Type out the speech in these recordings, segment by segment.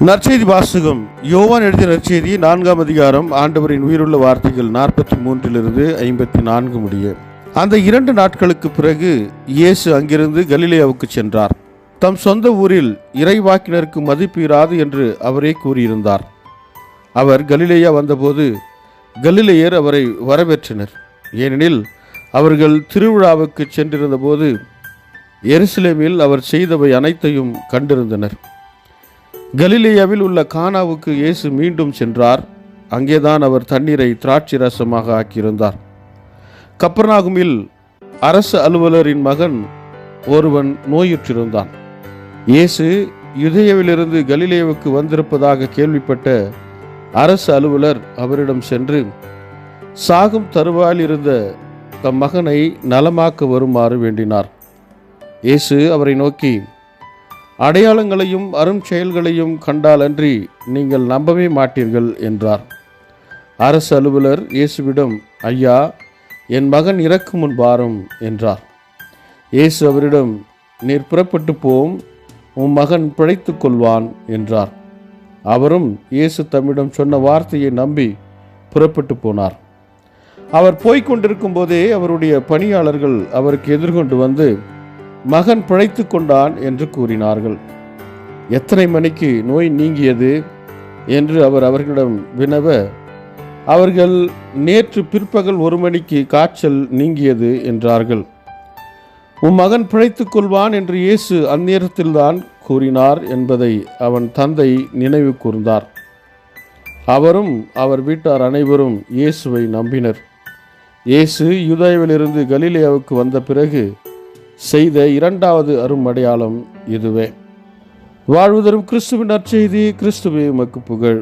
நற்செய்தி வாசகம். யோவான் எழுதிய நற்செய்தி 4ஆம் அதிகாரம். ஆண்டவரின் உயிருள்ள வார்த்தைகள் 43 54 முடிய. அந்த 2 நாட்களுக்கு பிறகு இயேசு அங்கிருந்து கலிலேயாவுக்கு சென்றார். தம் சொந்த ஊரில் இறைவாக்கினருக்கு மதிப்பு இராது என்று அவரே கூறியிருந்தார். அவர் கலிலேயா வந்தபோது கலிலேயர் அவரை வரவேற்றனர். ஏனெனில் அவர்கள் திருவிழாவுக்கு சென்றிருந்த போது எருசலேமில் அவர் செய்தவை அனைத்தையும் கண்டிருந்தனர். கலிலேயாவில் உள்ள கானாவுக்கு இயேசு மீண்டும் சென்றார். அங்கேதான் அவர் தண்ணீரை திராட்சை ரசமாக ஆக்கியிருந்தார். கப்பர்நாகுமில் அரசு அலுவலரின் மகன் ஒருவன் நோயுற்றிருந்தான். இயேசு யூதேயாவிலிருந்து கலிலேயாவுக்கு வந்திருப்பதாக கேள்விப்பட்ட அரசு அலுவலர் அவரிடம் சென்று சாகும் தருவாயில் இருந்த தம் மகனை நலமாக்க வருமாறு வேண்டினார். இயேசு அவரை நோக்கி, அடையாளங்களையும் அரும் செயல்களையும் கண்டாலன்றி நீங்கள் நம்பவே மாட்டீர்கள் என்றார். அரசு அலுவலர் இயேசுவிடம், ஐயா, என் மகன் இறக்கும் முன் வாரும் என்றார். இயேசு அவரிடம், நீர் புறப்பட்டு போம், உன் மகன் பிழைத்துக் கொள்வான் என்றார். அவரும் இயேசு தம்மிடம் சொன்ன வார்த்தையை நம்பி புறப்பட்டு போனார். அவர் போய்கொண்டிருக்கும் போதே அவருடைய பணியாளர்கள் அவருக்கு எதிர்கொண்டு வந்து, மகன் பிழைத்து கொண்டான் என்று கூறினார்கள். எத்தனை மணிக்கு நோய் நீங்கியது என்று அவர் அவர்களிடம் வினவ, அவர்கள் நேற்று பிற்பகல் 1 மணிக்கு காய்ச்சல் நீங்கியது என்றார்கள். உன் மகன் பிழைத்துக் கொள்வான் என்று இயேசு அந்நேரத்தில்தான் கூறினார் என்பதை அவன் தந்தை நினைவு கூர்ந்தார். அவரும் அவர் வீட்டார் அனைவரும் இயேசுவை நம்பினர். இயேசு யூதேயாவிலிருந்து கலிலேயாவுக்கு வந்த பிறகு செய்த 2வது அரும் அடையாளம் இதுவே. வாழ்வுதரும் கிறிஸ்துவின் நற்செய்தி. கிறிஸ்துவே உமக்கு புகழ்.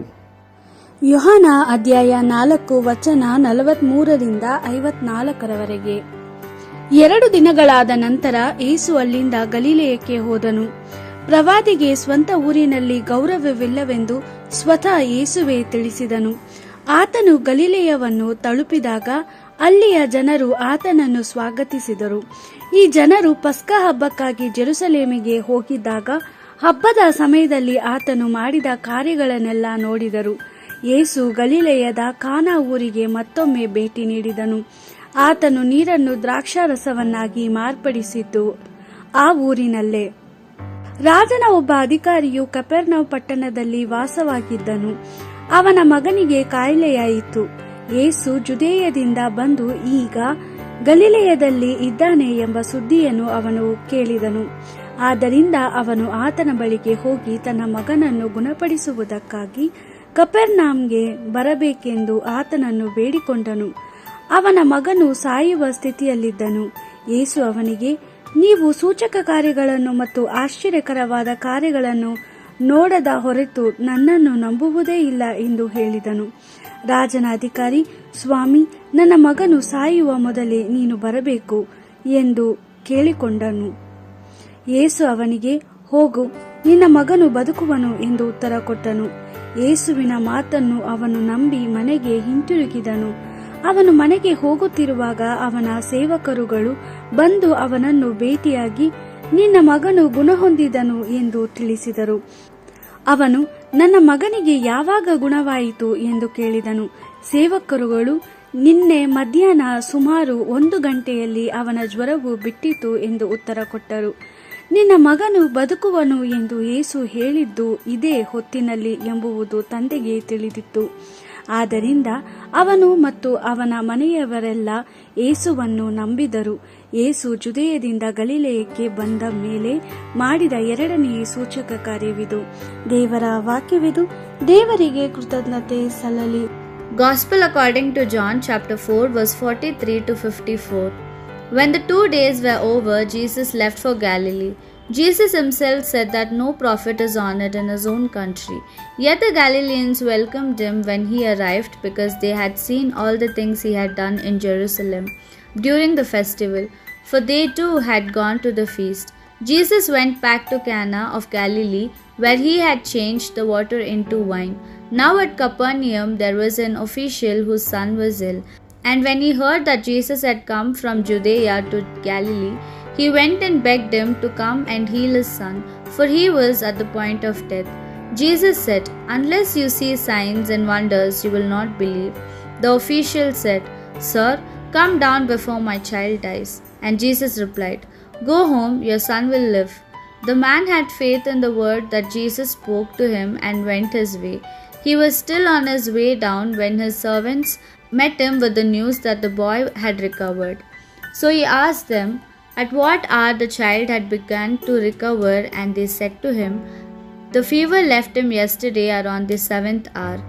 ಯೋಹಾನ ಅಧ್ಯಾಯ 4 ವಚನ 43 54 2 ದಿನಗಳಾದ ನಂತರ ಯೇಸು ಅಲ್ಲಿಂದ ಗಲಿಲೇಯಕ್ಕೆ ಹೋದನು. ಪ್ರವಾದಿಗೆ ಸ್ವಂತ ಊರಿನಲ್ಲಿ ಗೌರವವಿಲ್ಲವೆಂದು ಸ್ವತಃ ಯೇಸುವೇ ತಿಳಿಸಿದನು. ಆತನು ಗಲಿಲೇಯವನ್ನು ತಲುಪಿದಾಗ ಅಲ್ಲಿಯ ಜನರು ಆತನನ್ನು ಸ್ವಾಗತಿಸಿದರು. ಈ ಜನರು ಪಸ್ಕ ಹಬ್ಬಕ್ಕಾಗಿ ಜೆರುಸಲೇಮಿಗೆ ಹೋಗಿದ್ದಾಗ ಹಬ್ಬದ ಸಮಯದಲ್ಲಿ ಆತನು ಮಾಡಿದ ಕಾರ್ಯಗಳನ್ನೆಲ್ಲ ನೋಡಿದರು. ಯೇಸು ಗಲಿಲೇಯದ ಕಾನಾ ಊರಿಗೆ ಮತ್ತೊಮ್ಮೆ ಭೇಟಿ ನೀಡಿದನು. ಆತನು ನೀರನ್ನು ದ್ರಾಕ್ಷಾರಸವನ್ನಾಗಿ ಮಾರ್ಪಡಿಸಿದ್ದು ಆ ಊರಿನಲ್ಲೇ. ರಾಜನ ಒಬ್ಬ ಅಧಿಕಾರಿಯು ಕಪೆರ್ನೌಮ್ ಪಟ್ಟಣದಲ್ಲಿ ವಾಸವಾಗಿದ್ದನು. ಅವನ ಮಗನಿಗೆ ಕಾಯಿಲೆಯಾಯಿತು. ಯೇಸು ಜುದೇಯದಿಂದ ಬಂದು ಈಗ ಗಲಿಲೇಯದಲ್ಲಿ ಇದ್ದಾನೆ ಎಂಬ ಸುದ್ದಿಯನ್ನು ಅವನು ಕೇಳಿದನು. ಆದ್ದರಿಂದ ಅವನು ಆತನ ಬಳಿಗೆ ಹೋಗಿ ತನ್ನ ಮಗನನ್ನು ಗುಣಪಡಿಸುವುದಕ್ಕಾಗಿ ಕಪೆರ್ನೌಮ್ಗೆ ಬರಬೇಕೆಂದು ಆತನನ್ನು ಬೇಡಿಕೊಂಡನು. ಅವನ ಮಗನು ಸಾಯುವ ಸ್ಥಿತಿಯಲ್ಲಿದ್ದನು. ಯೇಸು ಅವನಿಗೆ, ನೀವು ಸೂಚಕ ಕಾರ್ಯಗಳನ್ನು ಮತ್ತು ಆಶ್ಚರ್ಯಕರವಾದ ಕಾರ್ಯಗಳನ್ನು ನೋಡದ ಹೊರತು ನನ್ನನ್ನು ನಂಬುವುದೇ ಇಲ್ಲ ಎಂದು ಹೇಳಿದನು. ರಾಜನ ಅಧಿಕಾರಿ, ಸ್ವಾಮಿ, ನನ್ನ ಮಗನು ಸಾಯುವ ಮೊದಲೇ ನೀನು ಬರಬೇಕು ಎಂದು ಕೇಳಿಕೊಂಡನು. ಯೇಸು ಅವನಿಗೆ, ಹೋಗು, ನಿನ್ನ ಮಗನು ಬದುಕುವನು ಎಂದು ಉತ್ತರ ಕೊಟ್ಟನು. ಯೇಸುವಿನ ಮಾತನ್ನು ಅವನು ನಂಬಿ ಮನೆಗೆ ಹಿಂತಿರುಗಿದನು. ಅವನು ಮನೆಗೆ ಹೋಗುತ್ತಿರುವಾಗ ಅವನ ಸೇವಕರುಗಳು ಬಂದು ಅವನನ್ನು ಭೇಟಿಯಾಗಿ, ನಿನ್ನ ಮಗನು ಗುಣಹೊಂದಿದನು ಎಂದು ತಿಳಿಸಿದರು. ಅವನು, ನನ್ನ ಮಗನಿಗೆ ಯಾವಾಗ ಗುಣವಾಯಿತು ಎಂದು ಕೇಳಿದನು. ಸೇವಕರುಗಳು, ನಿನ್ನೆ ಮಧ್ಯಾಹ್ನ ಸುಮಾರು 1 ಗಂಟೆಯಲ್ಲಿ ಅವನ ಜ್ವರವು ಬಿಟ್ಟಿತು ಎಂದು ಉತ್ತರ ಕೊಟ್ಟರು. ನಿನ್ನ ಮಗನು ಬದುಕುವನು ಎಂದು ಯೇಸು ಹೇಳಿದ್ದು ಇದೇ ಹೊತ್ತಿನಲ್ಲಿ ಎಂಬುದು ತಂದೆಗೆ ತಿಳಿದಿತ್ತು. ಆದ್ದರಿಂದ ಅವನು ಮತ್ತು ಅವನ ಮನೆಯವರೆಲ್ಲ ಯೇಸುವನ್ನು ನಂಬಿದರು. ಯೇಸು ಜುದೇಯದಿಂದ ಗಲಿಲೇಯಕ್ಕೆ ಬಂದ ಮೇಲೆ ಮಾಡಿದ 2ನೇ ಸೂಚಕ ಕಾರ್ಯವಿದು. ದೇವರ ವಾಕ್ಯವಿದು. ದೇವರಿಗೆ ಕೃತಜ್ಞತೆ ಸಲ್ಲಲಿ. Gospel according to John chapter 4 verse 43 to 54. When the 2 days were over, Jesus left for Galilee. Jesus himself said that no prophet is honored in his own country. Yet the Galileans welcomed him when he arrived because they had seen all the things he had done in Jerusalem during the festival, for they too had gone to the feast. Jesus went back to Cana of Galilee, where he had changed the water into wine. Now at Capernaum there was an official whose son was ill. And when he heard that Jesus had come from Judea to Galilee, he went and begged him to come and heal his son, for he was at the point of death. Jesus said, "Unless you see signs and wonders, you will not believe." The official said, "Sir, come down before my child dies." And Jesus replied, "Go home, your son will live." The man had faith in the word that Jesus spoke to him and went his way. He was still on his way down when his servants met him with the news that the boy had recovered. So he asked them at what hour the child had begun to recover, and they said to him, "The fever left him yesterday around the 7th hour."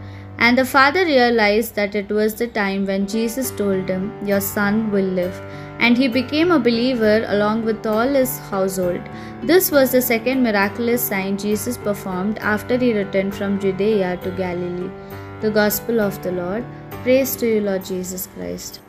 And the father realized that it was the time when Jesus told him, "Your son will live." And he became a believer along with all his household. This was the second miraculous sign Jesus performed after he returned from Judea to Galilee. The Gospel of the Lord. Praise to you, Lord Jesus Christ.